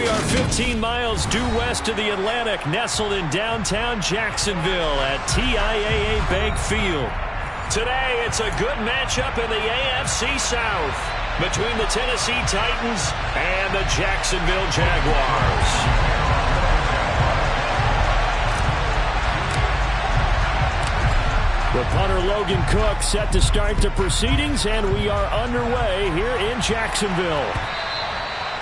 we are 15 miles due west of the Atlantic, nestled in downtown Jacksonville at TIAA Bank Field. Today, it's a good matchup in the AFC South between the Tennessee Titans and the Jacksonville Jaguars. The punter Logan Cook set to start the proceedings, and we are underway here in Jacksonville.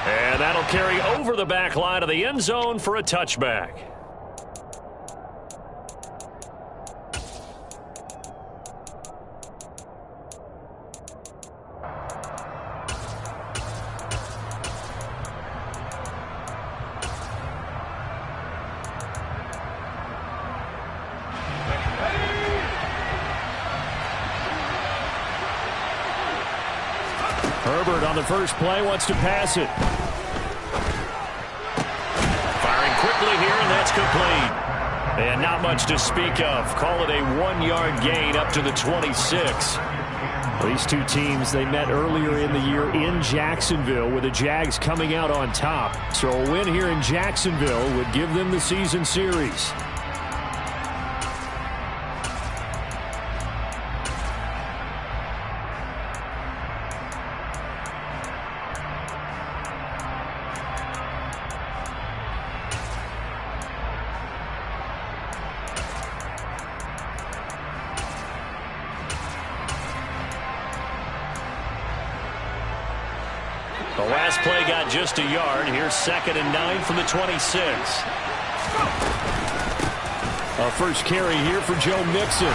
And that'll carry over the back line of the end zone for a touchback. Herbert on the first play wants to pass it. Firing quickly here, and that's complete. And not much to speak of. Call it a 1-yard gain up to the 26. These two teams, they met earlier in the year in Jacksonville with the Jags coming out on top. So a win here in Jacksonville would give them the season series. The last play got just a yard. Here's 2nd and 9 from the 26. A first carry here for Joe Mixon.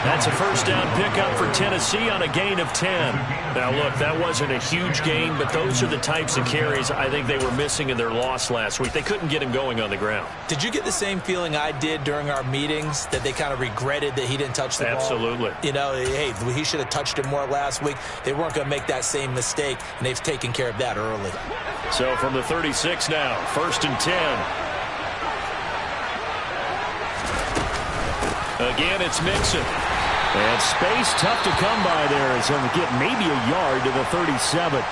That's a first down pickup for Tennessee on a gain of 10. Now, look, that wasn't a huge gain, but those are the types of carries I think they were missing in their loss last week. They couldn't get him going on the ground. Did you get the same feeling I did during our meetings, that they kind of regretted that he didn't touch the ball? Absolutely. You know, hey, he should have touched it more last week. They weren't going to make that same mistake, and they've taken care of that early. So from the 36 now, 1st and 10. Again, it's Mixon. And space tough to come by there as he'll get maybe a yard to the 37.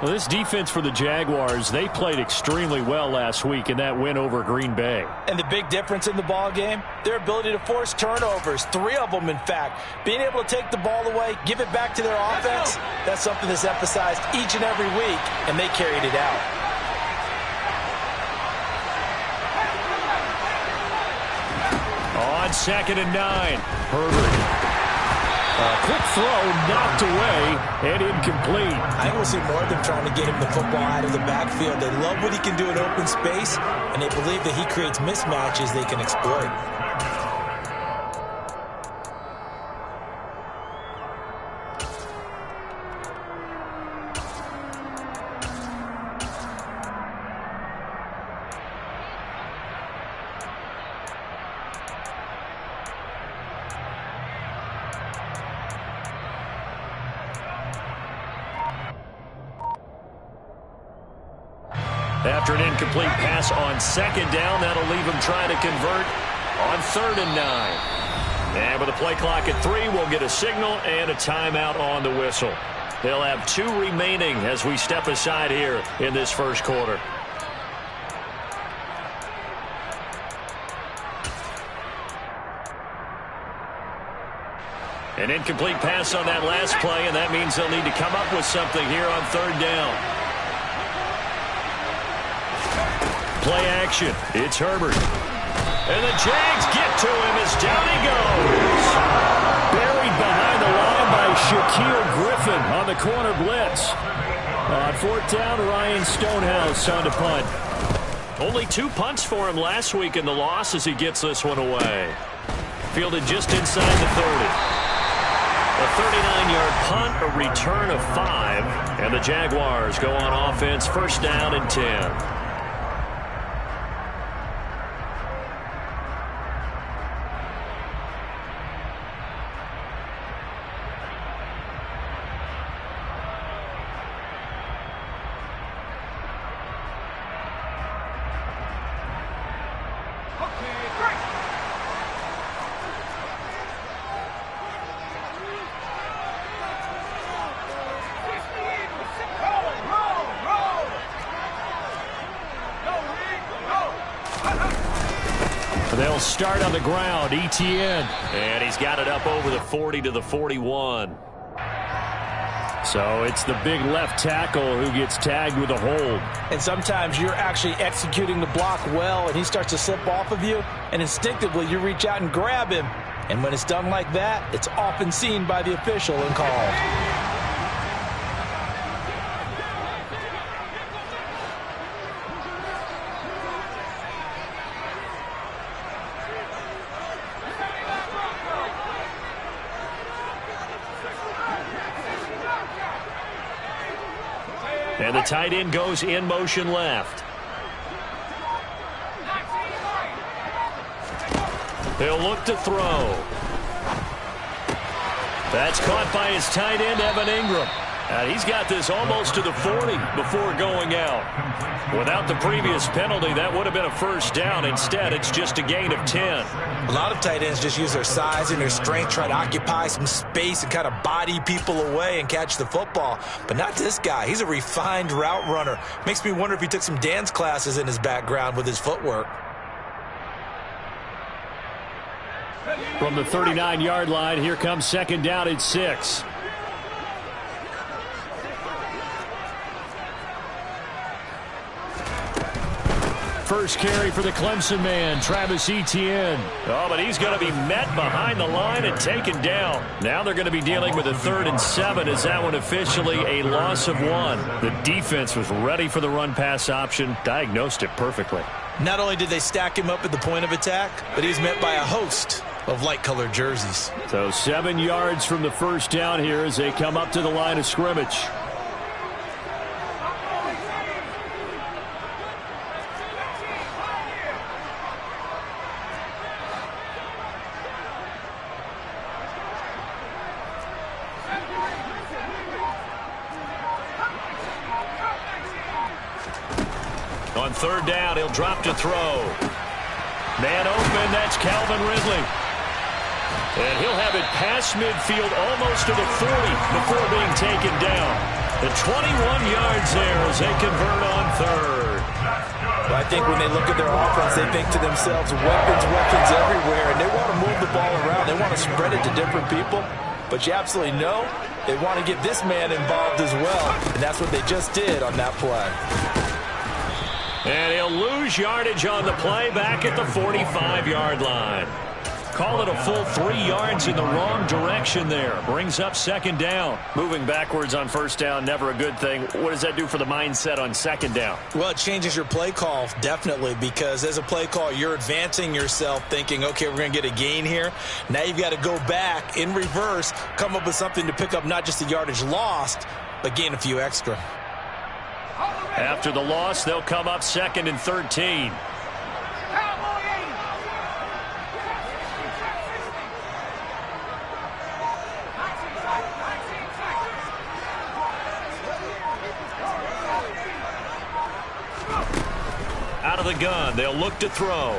Well, this defense for the Jaguars, they played extremely well last week in that win over Green Bay. And the big difference in the ball game, their ability to force turnovers, 3 of them in fact. Being able to take the ball away, give it back to their offense, that's something that's emphasized each and every week, and they carried it out. On 2nd and 9, Herbert. A quick throw knocked away and incomplete. I think we'll see more of them trying to get him the football out of the backfield. They love what he can do in open space, and they believe that he creates mismatches they can exploit. After an incomplete pass on 2nd down, that'll leave him trying to convert on 3rd and 9. And with the play clock at 3, we'll get a signal and a timeout on the whistle. They'll have 2 remaining as we step aside here in this first quarter. An incomplete pass on that last play, and that means they'll need to come up with something here on 3rd down. Play action. It's Herbert. And the Jags get to him as down he goes. Buried behind the line by Shaquille Griffin on the corner blitz. On 4th down, Ryan Stonehouse on to punt. Only 2 punts for him last week in the loss as he gets this one away. Fielded just inside the 30. A 39-yard punt, a return of 5. And the Jaguars go on offense, 1st down and 10. They'll start on the ground. ETN. And he's got it up over the 40 to the 41. So it's the big left tackle who gets tagged with a hold. And sometimes you're actually executing the block well, and he starts to slip off of you, and instinctively you reach out and grab him. And when it's done like that, it's often seen by the official and called. And the tight end goes in motion left. They'll look to throw. That's caught by his tight end, Evan Ingram. And he's got this almost to the 40 before going out. Without the previous penalty, that would have been a first down. Instead, it's just a gain of 10. A lot of tight ends just use their size and their strength, try to occupy some space and kind of body people away and catch the football. But not this guy. He's a refined route runner. Makes me wonder if he took some dance classes in his background with his footwork. From the 39-yard line, here comes second down at 6. First carry for the Clemson man, Travis Etienne. Oh, but he's going to be met behind the line and taken down. Now they're going to be dealing with a 3rd and 7 as that one officially a loss of 1. The defense was ready for the run-pass option, diagnosed it perfectly. Not only did they stack him up at the point of attack, but he's met by a host of light-colored jerseys. So 7 yards from the first down here as they come up to the line of scrimmage. On 3rd down, he'll drop to throw. Man open, that's Calvin Ridley. And he'll have it past midfield almost to the 40 before being taken down. The 21 yards there as they convert on 3rd. Well, I think when they look at their offense, they think to themselves, weapons everywhere, and they want to move the ball around. They want to spread it to different people. But you absolutely know they want to get this man involved as well, and that's what they just did on that play. And he'll lose yardage on the play back at the 45-yard line. Call it a full 3 yards in the wrong direction there. Brings up second down. Moving backwards on first down, never a good thing. What does that do for the mindset on second down? Well, it changes your play call, definitely, because as a play call, you're advancing yourself thinking, okay, we're going to get a gain here. Now you've got to go back in reverse, come up with something to pick up not just the yardage lost, but gain a few extra. After the loss, they'll come up 2nd and 13. Out of the gun, they'll look to throw.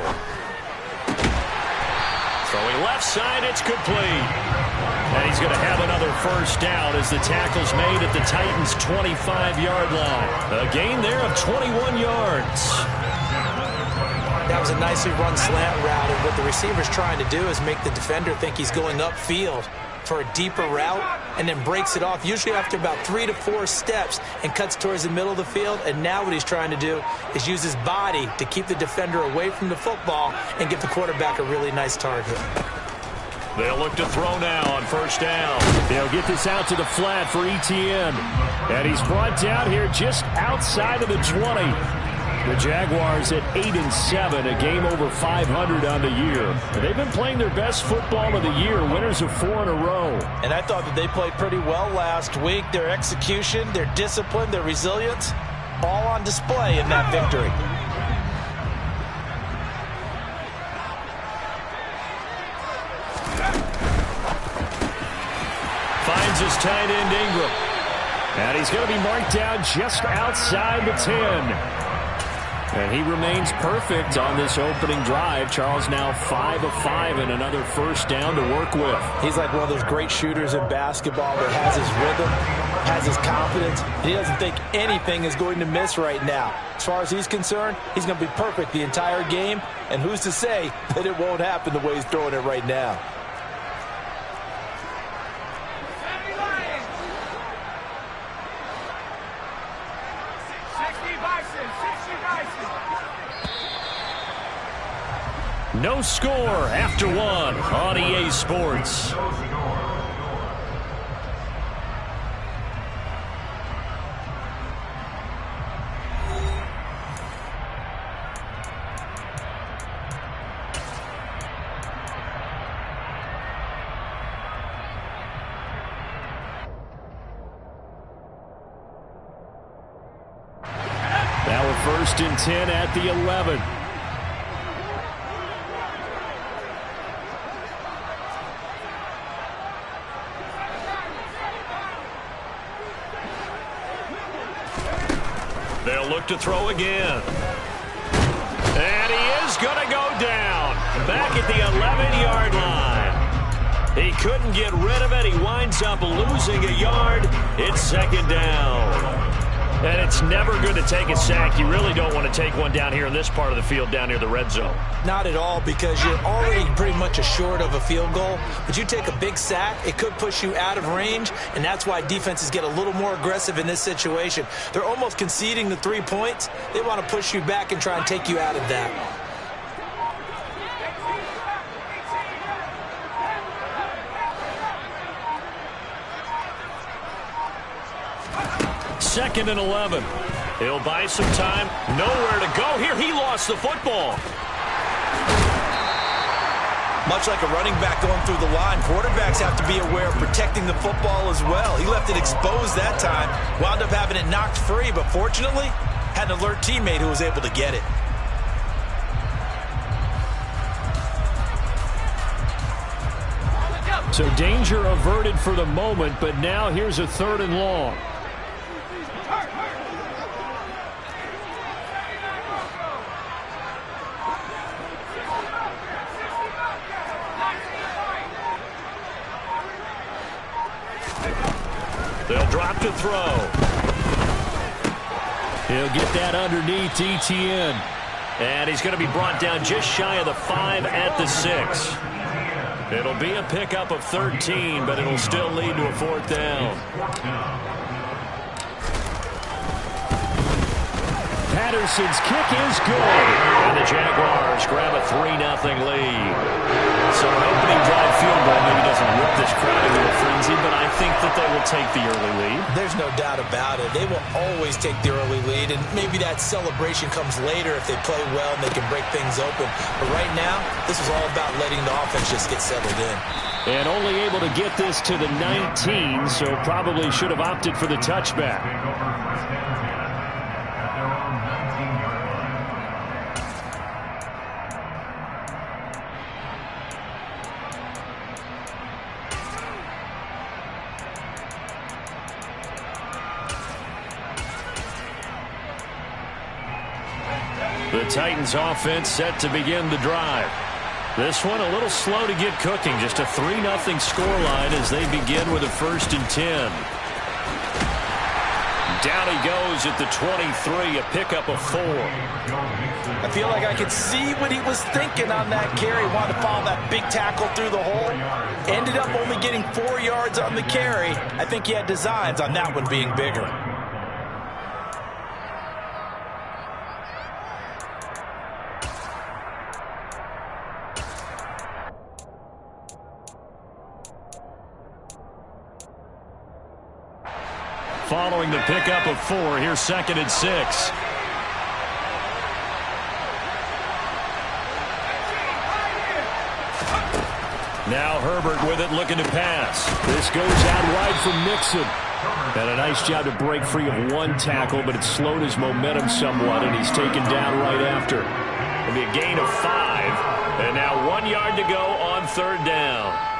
Throwing left side, it's complete. And he's going to have another first down as the tackle's made at the Titans' 25-yard line. A gain there of 21 yards. That was a nicely run slant route, and what the receiver's trying to do is make the defender think he's going upfield for a deeper route and then breaks it off, usually after about 3 to 4 steps, and cuts towards the middle of the field. And now what he's trying to do is use his body to keep the defender away from the football and give the quarterback a really nice target. They'll look to throw now on first down. They'll get this out to the flat for Etienne. And he's brought down here just outside of the 20. The Jaguars at 8-7, a game over 500 on the year. And they've been playing their best football of the year, winners of 4 in a row. And I thought that they played pretty well last week. Their execution, their discipline, their resilience, all on display in that victory. Finds his tight end, Ingram. And he's going to be marked down just outside the 10. And he remains perfect on this opening drive. Charles now 5 of 5 and another first down to work with. He's like one of those great shooters in basketball that has his rhythm, has his confidence, and he doesn't think anything is going to miss right now. As far as he's concerned, he's going to be perfect the entire game, and who's to say that it won't happen the way he's throwing it right now. No score after one on EA Sports. Now a 1st and 10 at the 11. They'll look to throw again. And he is going to go down. Back at the 11-yard line. He couldn't get rid of it. He winds up losing a yard. It's 2nd down. And it's never good to take a sack. You really don't want to take one down here in this part of the field down near the red zone. Not at all, because you're already pretty much short of a field goal. But you take a big sack, it could push you out of range, and that's why defenses get a little more aggressive in this situation. They're almost conceding the 3 points. They want to push you back and try and take you out of that. 2nd and 11. He'll buy some time. Nowhere to go here. He lost the football. Much like a running back going through the line, quarterbacks have to be aware of protecting the football as well. He left it exposed that time, wound up having it knocked free, but fortunately, had an alert teammate who was able to get it. So danger averted for the moment, but now here's a 3rd and long. They'll drop to throw. He'll get that underneath ETN. And he's going to be brought down just shy of the 5 at the 6. It'll be a pickup of 13, but it'll still lead to a 4th down. Patterson's kick is good. And the Jaguars grab a 3-0 lead. So an opening drive field goal maybe doesn't whip this crowd into a frenzy, but I think that they will take the early lead. There's no doubt about it. They will always take the early lead, and maybe that celebration comes later if they play well and they can break things open. But right now, this is all about letting the offense just get settled in. And only able to get this to the 19, so probably should have opted for the touchback. The Titans offense set to begin the drive. This one a little slow to get cooking. Just a 3-0 scoreline as they begin with a 1st and 10. Down he goes at the 23, a pickup of 4. I feel like I could see what he was thinking on that carry. Wanted to follow that big tackle through the hole. Ended up only getting 4 yards on the carry. I think he had designs on that one being bigger. Following the pickup of 4, here's 2nd and 6. Now Herbert with it, looking to pass. This goes out wide from Mixon. And a nice job to break free of one tackle, but it slowed his momentum somewhat, and he's taken down right after. It'll be a gain of 5. And now 1 yard to go on 3rd down.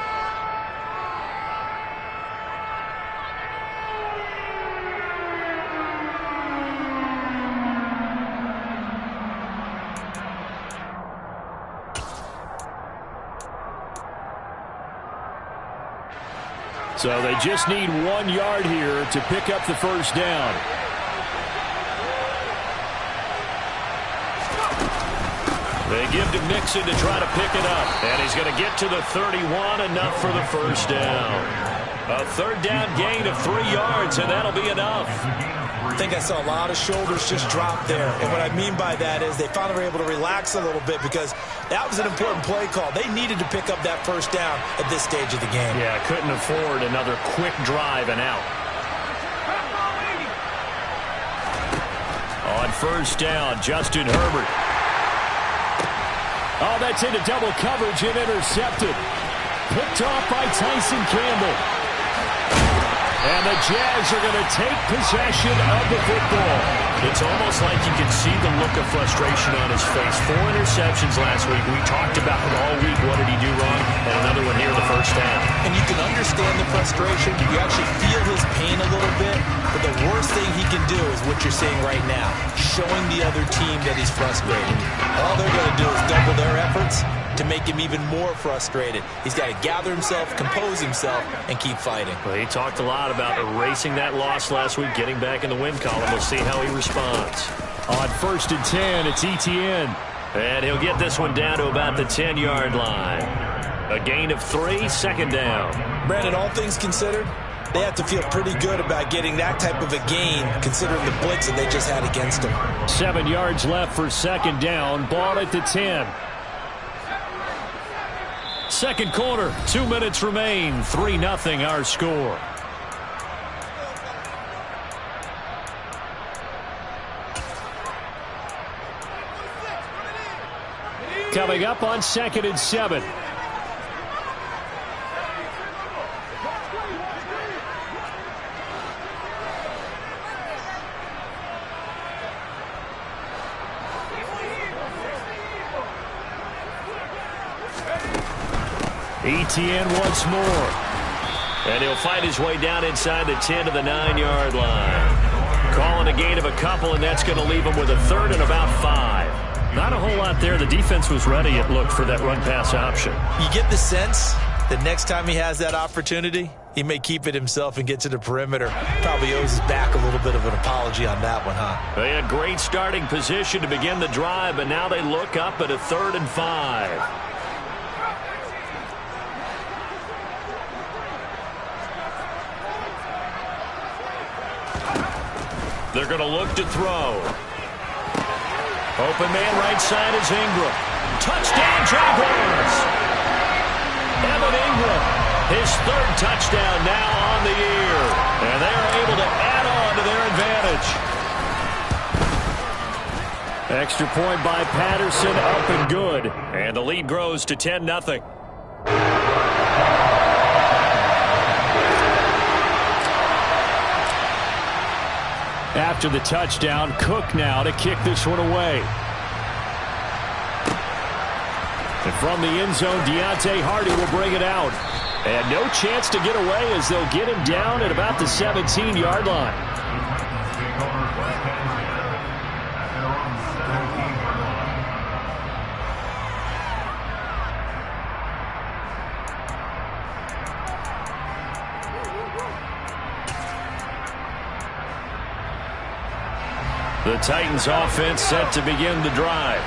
So they just need 1 yard here to pick up the first down. They give to Mixon to try to pick it up. And he's going to get to the 31, enough for the first down. A third down gain of 3 yards, and that'll be enough. I think I saw a lot of shoulders just drop there. And what I mean by that is they finally were able to relax a little bit because that was an important play call. They needed to pick up that first down at this stage of the game. Yeah, couldn't afford another quick drive and out. On first down, Justin Herbert. Oh, that's into double coverage and intercepted. Picked off by Tyson Campbell. And the Jags are going to take possession of the football. It's almost like you can see the look of frustration on his face. 4 interceptions last week. We talked about it all week. What did he do wrong? And another one here in the first half. And you can understand the frustration. You actually feel his pain a little bit. But the worst thing he can do is what you're seeing right now, showing the other team that he's frustrated. All they're going to do is double their efforts to make him even more frustrated. He's got to gather himself, compose himself, and keep fighting. Well, he talked a lot about erasing that loss last week, getting back in the win column. We'll see how he responds. On first and 10, it's ETN. And he'll get this one down to about the 10-yard line. A gain of 3, second down. Brandon, all things considered, they have to feel pretty good about getting that type of a gain, considering the blitz that they just had against them. 7 yards left for second down. Ball at the 10. Second quarter, 2 minutes remain. 3-0 our score. Coming up on second and 7. ETN once more. And he'll fight his way down inside the 10 to the 9-yard line. Calling a gain of a couple, and that's going to leave him with a third and about 5. Not a whole lot there. The defense was ready, it looked, for that run-pass option. You get the sense that next time he has that opportunity, he may keep it himself and get to the perimeter. Probably owes his back a little bit of an apology on that one, huh? They had great starting position to begin the drive, but now they look up at a 3rd and 5. They're going to look to throw. Open man right side is Ingram. Touchdown, Jaguars! Evan Ingram, his 3rd touchdown now on the year. And they are able to add on to their advantage. Extra point by Patterson, up and good. And the lead grows to 10-0. After the touchdown, Cook now to kick this one away. And from the end zone, Deontay Hardy will bring it out. And no chance to get away as they'll get him down at about the 17-yard line. The Titans offense set to begin the drive.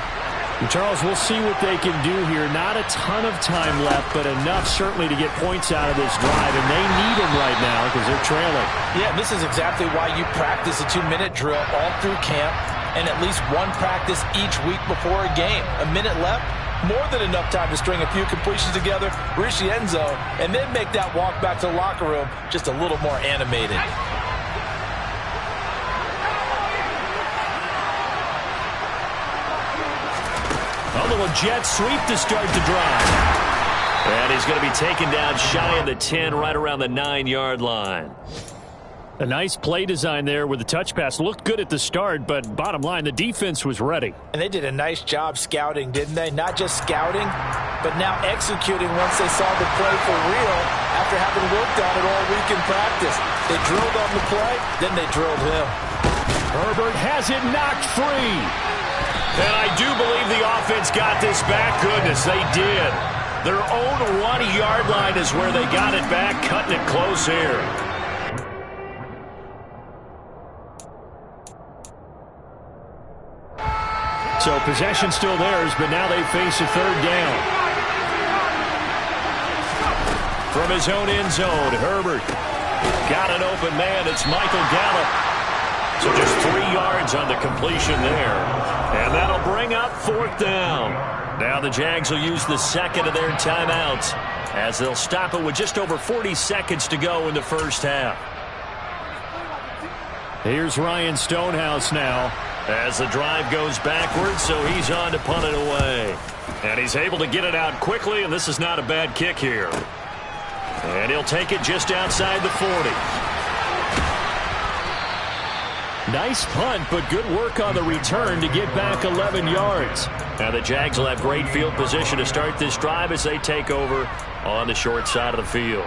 And Charles, we'll see what they can do here. Not a ton of time left, but enough certainly to get points out of this drive. And they need them right now because they're trailing. Yeah, this is exactly why you practice a 2-minute drill all through camp and at least one practice each week before a game. A minute left, more than enough time to string a few completions together, reach the end zone, and then make that walk back to the locker room just a little more animated. A little jet sweep to start the drive. And he's going to be taken down shy of the 10, right around the 9-yard line. A nice play design there with the touch pass. Looked good at the start, but bottom line, the defense was ready. And they did a nice job scouting, didn't they? Not just scouting, but now executing once they saw the play for real after having worked on it all week in practice. They drilled on the play, then they drilled him. Herbert has it knocked free. And I do believe the offense got this back. Goodness, they did. Their own 1-yard line is where they got it back, cutting it close here. So possession still theirs, but now they face a third down. From his own end zone, Herbert got an open man. It's Michael Gallup. So just 3 yards on the completion there. And that'll bring up 4th down. Now the Jags will use the second of their timeouts as they'll stop it with just over 40 seconds to go in the first half. Here's Ryan Stonehouse now as the drive goes backwards, so he's on to punt it away. And he's able to get it out quickly, and this is not a bad kick here. And he'll take it just outside the 40. Nice punt, but good work on the return to get back 11 yards. Now the Jags will have great field position to start this drive as they take over on the short side of the field.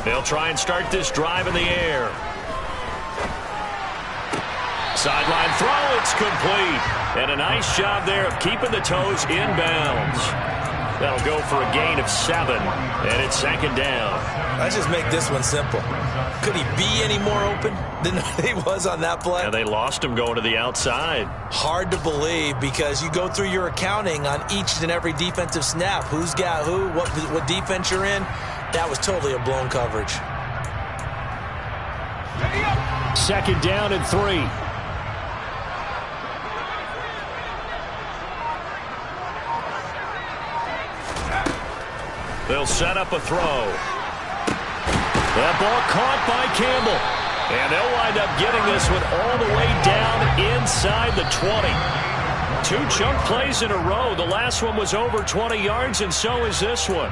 They'll try and start this drive in the air. Sideline throw, it's complete. And a nice job there of keeping the toes inbounds. That'll go for a gain of 7, and it's 2nd down. Let's just make this one simple. Could he be any more open than he was on that play? And they lost him going to the outside. Hard to believe because you go through your accounting on each and every defensive snap. Who's got who, what defense you're in. That was totally a blown coverage. 2nd down and 3. They'll set up a throw. That ball caught by Campbell. And they'll wind up getting this one all the way down inside the 20. 2 chunk plays in a row. The last one was over 20 yards, and so is this one.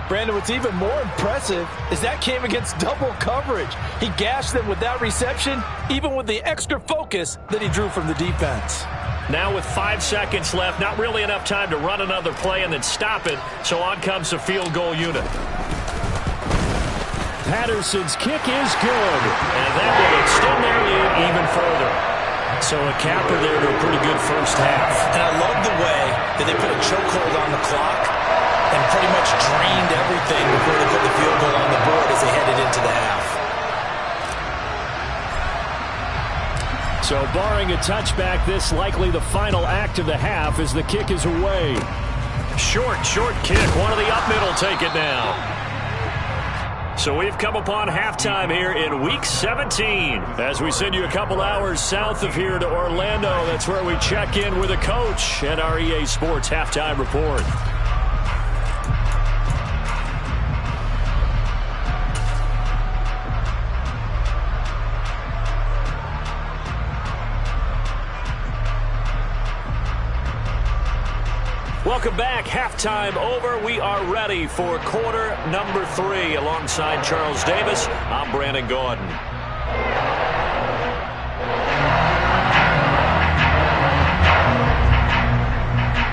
Brandon, what's even more impressive is that came against double coverage. He gashed them with that reception, even with the extra focus that he drew from the defense. Now with 5 seconds left, not really enough time to run another play and then stop it, so on comes the field goal unit. Patterson's kick is good, and that will extend their lead even further. So a capper there to a pretty good first half. And I love the way that they put a chokehold on the clock and pretty much drained everything before they put the field goal on the board as they headed into the half. So barring a touchback, this likely the final act of the half as the kick is away. Short kick. One of the up middle take it now. So we've come upon halftime here in Week 17. As we send you a couple hours south of here to Orlando, that's where we check in with a coach and our EA Sports Halftime Report. Welcome back. Halftime over. We are ready for quarter number 3. Alongside Charles Davis, I'm Brandon Gaudin.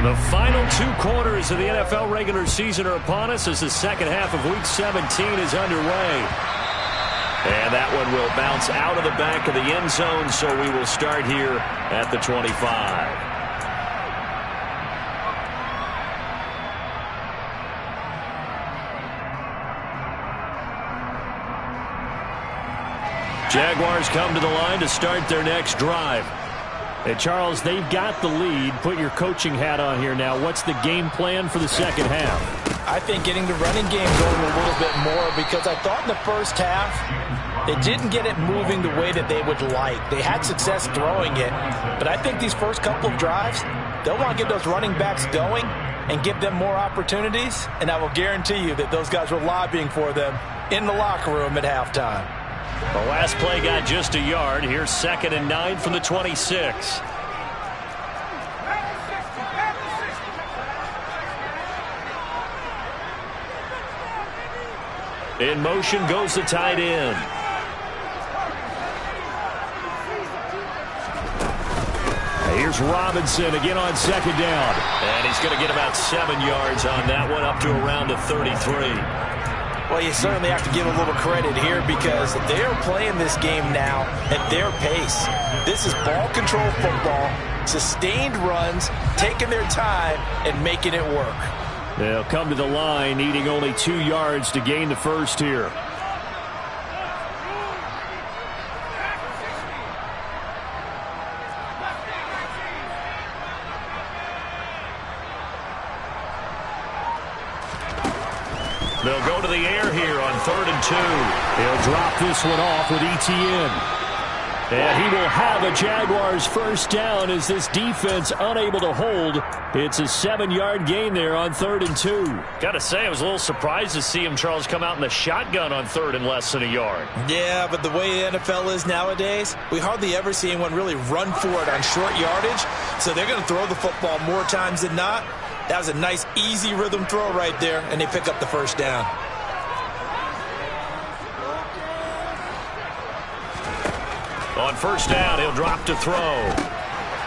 The final 2 quarters of the NFL regular season are upon us as the second half of Week 17 is underway. And that one will bounce out of the back of the end zone, so we will start here at the 25. Jaguars come to the line to start their next drive. Hey, Charles, they've got the lead. Put your coaching hat on here now. What's the game plan for the second half? I think getting the running game going a little bit more because I thought in the first half they didn't get it moving the way that they would like. They had success throwing it, but I think these first couple of drives, they'll want to get those running backs going and give them more opportunities, and I will guarantee you that those guys were lobbying for them in the locker room at halftime. The last play got just a yard. Here's 2nd and 9 from the 26. In motion goes the tight end. Here's Robinson again on second down. And he's going to get about 7 yards on that one, up to around the 33. Well, you certainly have to give a little credit here because they're playing this game now at their pace. This is ball control football, sustained runs, taking their time, and making it work. They'll come to the line, needing only 2 yards to gain the first here. They'll go to the air here on 3rd and 2. He'll drop this one off with ETN. And he will have a Jaguars first down as this defense unable to hold. It's a 7-yard gain there on 3rd and 2. Got to say, I was a little surprised to see him, Charles, come out in the shotgun on 3rd and less than a yard. Yeah, but the way the NFL is nowadays, we hardly ever see anyone really run for it on short yardage. So they're going to throw the football more times than not. That was a nice, easy rhythm throw right there, and they pick up the first down. On first down, he'll drop to throw.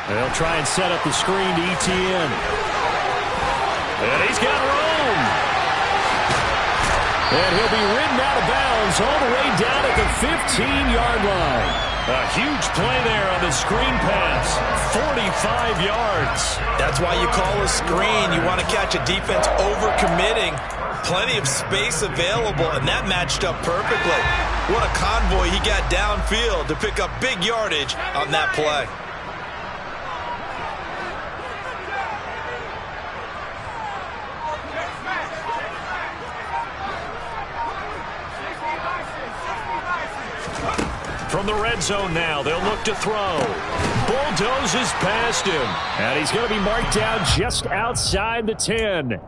They'll try and set up the screen to ETN. And he's got room. And he'll be ridden out of bounds all the way down at the 15-yard line. A huge play there on the screen pass. 45 yards. That's why you call a screen. You want to catch a defense overcommitting. Plenty of space available, and that matched up perfectly. What a convoy he got downfield to pick up big yardage on that play. From the red zone now, they'll look to throw. Bulldozes past him. And he's going to be marked down just outside the 10.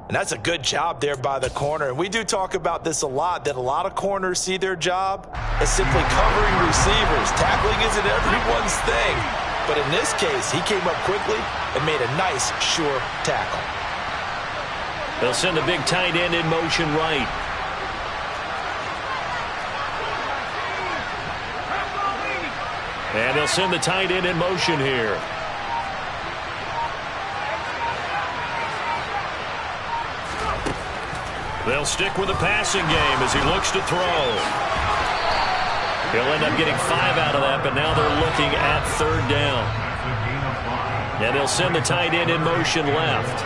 And that's a good job there by the corner. And we do talk about this a lot, that a lot of corners see their job as simply covering receivers. Tackling isn't everyone's thing. But in this case, he came up quickly and made a nice, sure tackle. They'll send the big tight end in motion right. And they'll send the tight end in motion here. They'll stick with the passing game as he looks to throw. He'll end up getting 5 out of that, but now they're looking at 3rd down. And they'll send the tight end in motion left.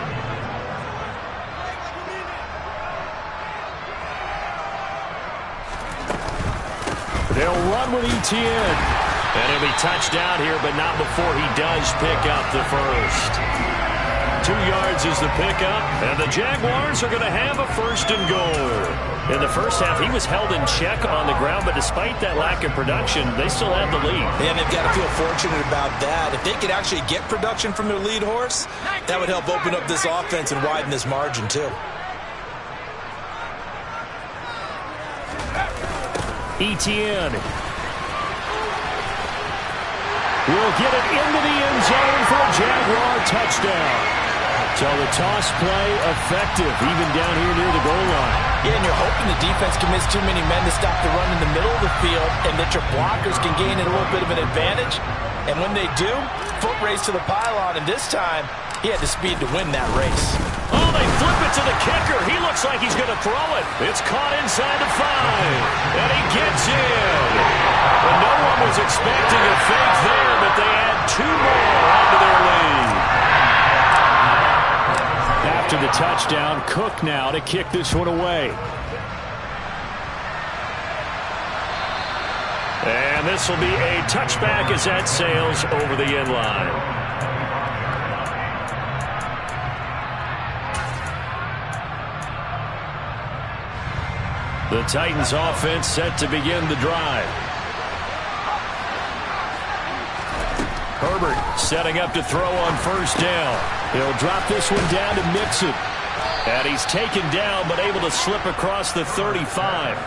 They'll run with ETN. And he'll be touched out here, but not before he does pick up the first. 2 yards is the pickup, and the Jaguars are going to have a 1st and goal. In the first half, he was held in check on the ground, but despite that lack of production, they still have the lead. And they've got to feel fortunate about that. If they could actually get production from their lead horse, that would help open up this offense and widen this margin, too. ETN will get it into the end zone for a Jaguar touchdown. So the toss play effective, even down here near the goal line. Yeah, and you're hoping the defense commits too many men to stop the run in the middle of the field and that your blockers can gain a little bit of an advantage. And when they do, foot race to the pylon, and this time, he had the speed to win that race. Oh, they flip it to the kicker. He looks like he's going to throw it. It's caught inside the 5, and he gets in. And no one was expecting a fake there, but they add 2 more onto their lead. After the touchdown, Cook now to kick this one away. And this will be a touchback as that sails over the end line. The Titans offense set to begin the drive. Herbert setting up to throw on first down. He'll drop this one down to Mixon. And he's taken down but able to slip across the 35.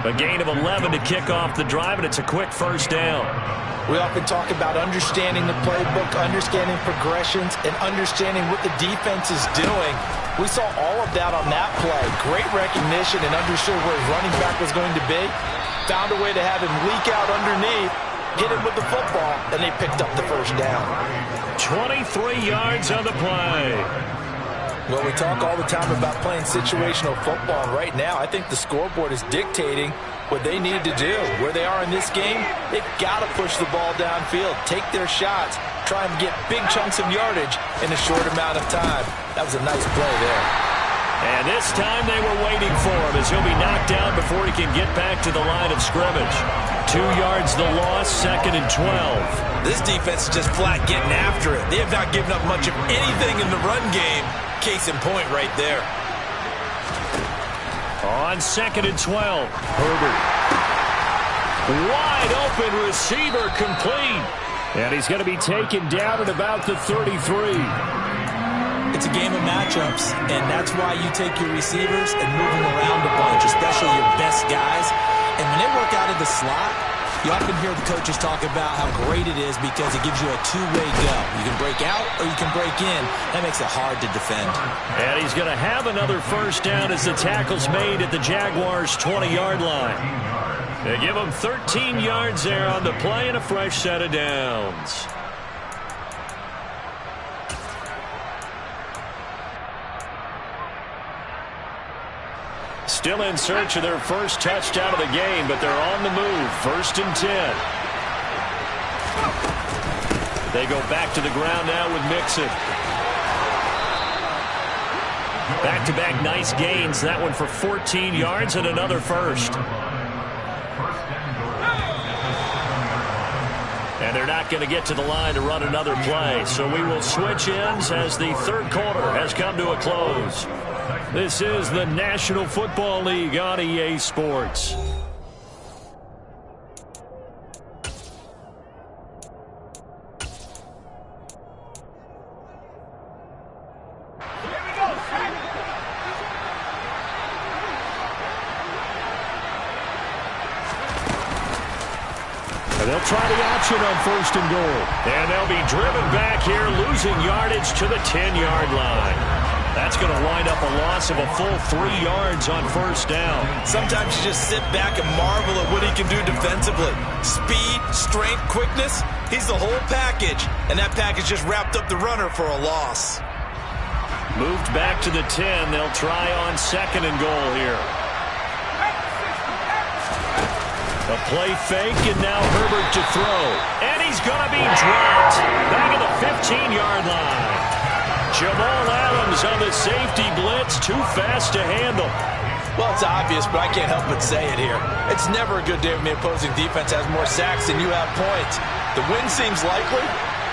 A gain of 11 to kick off the drive, and it's a quick first down. We often talk about understanding the playbook, understanding progressions, and understanding what the defense is doing. We saw all of that on that play. Great recognition and understood where his running back was going to be. Found a way to have him leak out underneath, get him with the football, and they picked up the first down. 23 yards on the play. Well, we talk all the time about playing situational football, and right now I think the scoreboard is dictating what they need to do. Where they are in this game, they've got to push the ball downfield, take their shots, try and get big chunks of yardage in a short amount of time. That was a nice play there. And this time they were waiting for him as he'll be knocked down before he can get back to the line of scrimmage. 2 yards the loss, 2nd and 12. This defense is just flat getting after it. They have not given up much of anything in the run game. Case in point right there. On 2nd and 12, Herbert. Wide open receiver complete. And he's going to be taken down at about the 33. It's a game of matchups, and that's why you take your receivers and move them around a bunch, especially your best guys. And when they work out of the slot, you often hear the coaches talk about how great it is because it gives you a two-way go. You can break out or you can break in. That makes it hard to defend. And he's going to have another first down as the tackle's made at the Jaguars' 20-yard line. They give him 13 yards there on the play and a fresh set of downs. Still in search of their first touchdown of the game, but they're on the move. 1st and 10. They go back to the ground now with Mixon. Back-to-back nice gains. That one for 14 yards and another first. And they're not going to get to the line to run another play. So we will switch ends as the third quarter has come to a close. This is the National Football League on EA Sports. And they'll try the option on 1st and goal. And they'll be driven back here, losing yardage to the 10-yard line. That's going to wind up a loss of a full 3 yards on 1st down. Sometimes you just sit back and marvel at what he can do defensively. Speed, strength, quickness, he's the whole package. And that package just wrapped up the runner for a loss. Moved back to the 10. They'll try on 2nd and goal here. A play fake, and now Herbert to throw. And he's going to be dropped back at the 15-yard line. Jamal Adams on the safety blitz, too fast to handle. Well, it's obvious, but I can't help but say it here. It's never a good day when the opposing defense has more sacks than you have points. The win seems likely,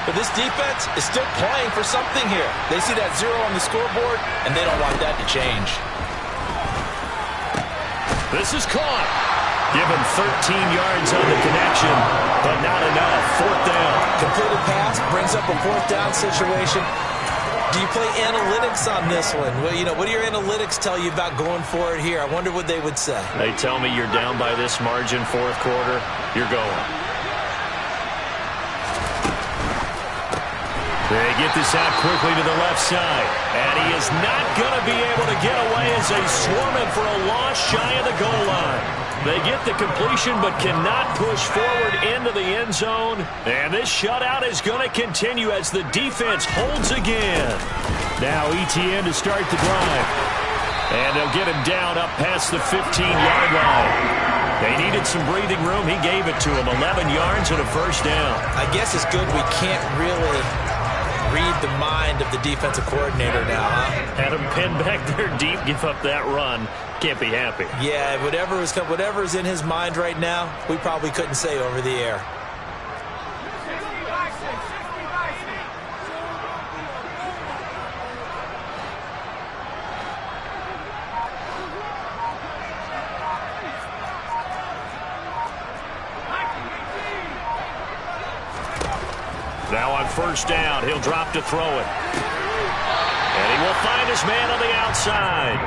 but this defense is still playing for something here. They see that 0 on the scoreboard, and they don't want that to change. This is caught. Give him 13 yards on the connection, but not enough. 4th down. Completed pass brings up a 4th down situation. Do you play analytics on this one? Well, you know, what do your analytics tell you about going for it here? I wonder what they would say. They tell me you're down by this margin, 4th quarter, you're going. They get this out quickly to the left side. And he is not going to be able to get away as they swarm him for a loss shy of the goal line. They get the completion but cannot push forward into the end zone. And this shutout is going to continue as the defense holds again. Now ETN to start the drive. And they'll get him down up past the 15-yard line. They needed some breathing room. He gave it to him. 11 yards and a first down. I guess it's good we can't really read the mind of the defensive coordinator now, huh? Had him pinned back there deep, give up that run. Can't be happy. Yeah, whatever's in his mind right now, we probably couldn't say over the air. Now on 1st down, he'll drop to throw it. And he will find his man on the outside.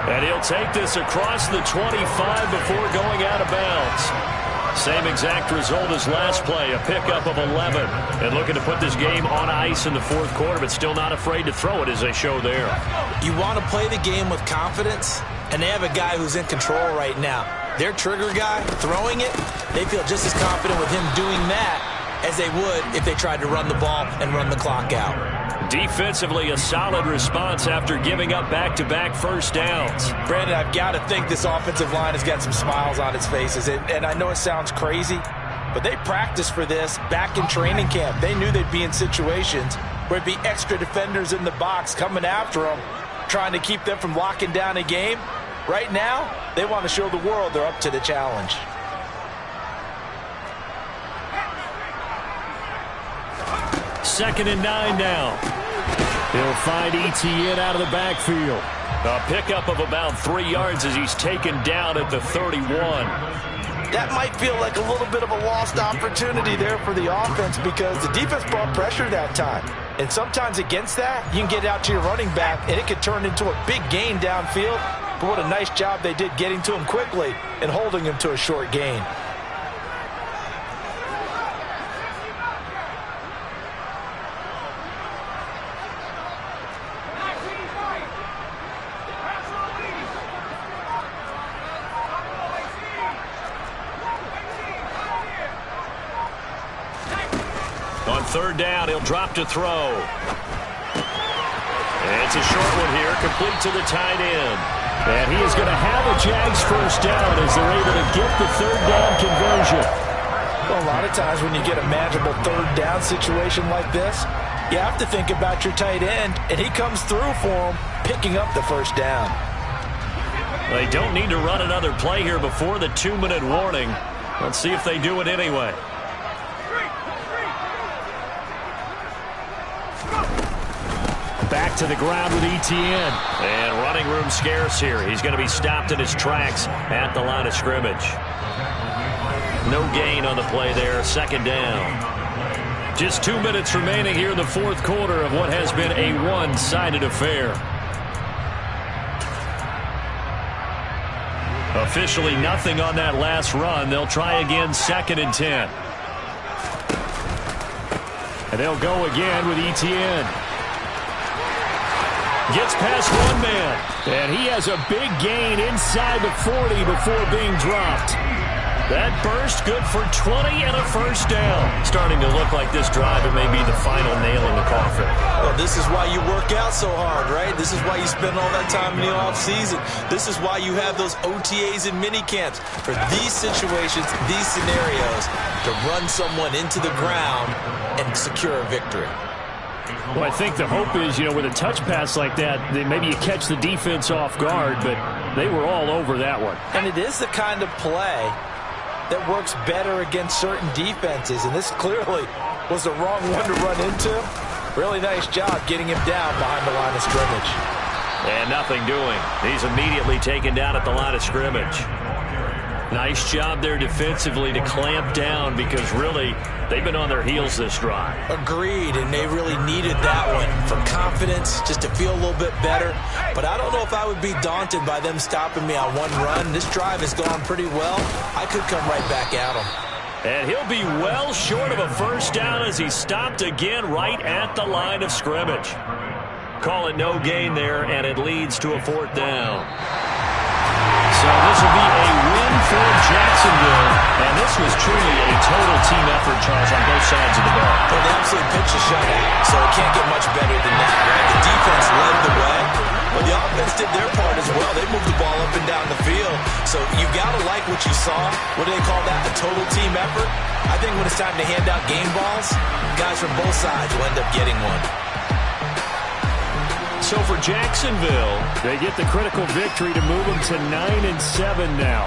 And he'll take this across the 25 before going out of bounds. Same exact result as last play, a pickup of 11. And looking to put this game on ice in the fourth quarter, but still not afraid to throw it as they show there. You want to play the game with confidence, and they have a guy who's in control right now. Their trigger guy, throwing it, they feel just as confident with him doing that as they would if they tried to run the ball and run the clock out. Defensively, a solid response after giving up back-to-back first downs. Brandon, I've got to think this offensive line has got some smiles on its faces. And I know it sounds crazy, but they practiced for this back in training camp. They knew they'd be in situations where it'd be extra defenders in the box coming after them, trying to keep them from locking down a game. Right now, they want to show the world they're up to the challenge. Second and 9 now. He'll find Etienne out of the backfield. A pickup of about 3 yards as he's taken down at the 31. That might feel like a little bit of a lost opportunity there for the offense because the defense brought pressure that time. And sometimes against that, you can get out to your running back, and it could turn into a big gain downfield. But what a nice job they did getting to him quickly and holding him to a short gain. On third down, he'll drop to throw. And it's a short one here, complete to the tight end. And he is going to have a Jags first down as they're able to get the third down conversion. Well, a lot of times when you get a manageable third down situation like this, you have to think about your tight end, and he comes through for him, picking up the first down. They don't need to run another play here before the 2-minute warning. Let's see if they do it anyway. Back to the ground with Etienne. And running room scarce here. He's going to be stopped in his tracks at the line of scrimmage. No gain on the play there. Second down. Just 2 minutes remaining here in the fourth quarter of what has been a one-sided affair. Officially nothing on that last run. They'll try again, 2nd and 10. And they'll go again with Etienne. Gets past one man, and he has a big gain inside the 40 before being dropped. That burst good for 20 and a first down. Starting to look like this drive, it may be the final nail in the coffin. Well, this is why you work out so hard, right? This is why you spend all that time in the offseason. This is why you have those OTAs and minicamps for these situations, these scenarios, to run someone into the ground and secure a victory. Well, I think the hope is, with a touch pass like that, maybe you catch the defense off guard, but they were all over that one. And it is the kind of play that works better against certain defenses, and this clearly was the wrong one to run into. Really nice job getting him down behind the line of scrimmage. And nothing doing. He's immediately taken down at the line of scrimmage. Nice job there defensively to clamp down because really they've been on their heels this drive. Agreed, and they really needed that one for confidence, just to feel a little bit better. But I don't know if I would be daunted by them stopping me on one run. This drive has gone pretty well. I could come right back at them. And he'll be well short of a first down as he's stopped again right at the line of scrimmage. Call it no gain there, and it leads to a 4th down. So this will be a win for Jacksonville, and this was truly a total team effort, Charles, on both sides of the ball. Well, they absolutely pitched a shutout, so it can't get much better than that, right? The defense led the way, but the offense did their part as well. They moved the ball up and down the field, so you got to like what you saw. What do they call that, a total team effort? I think when it's time to hand out game balls, guys from both sides will end up getting one. So for Jacksonville, they get the critical victory to move them to 9-7 now.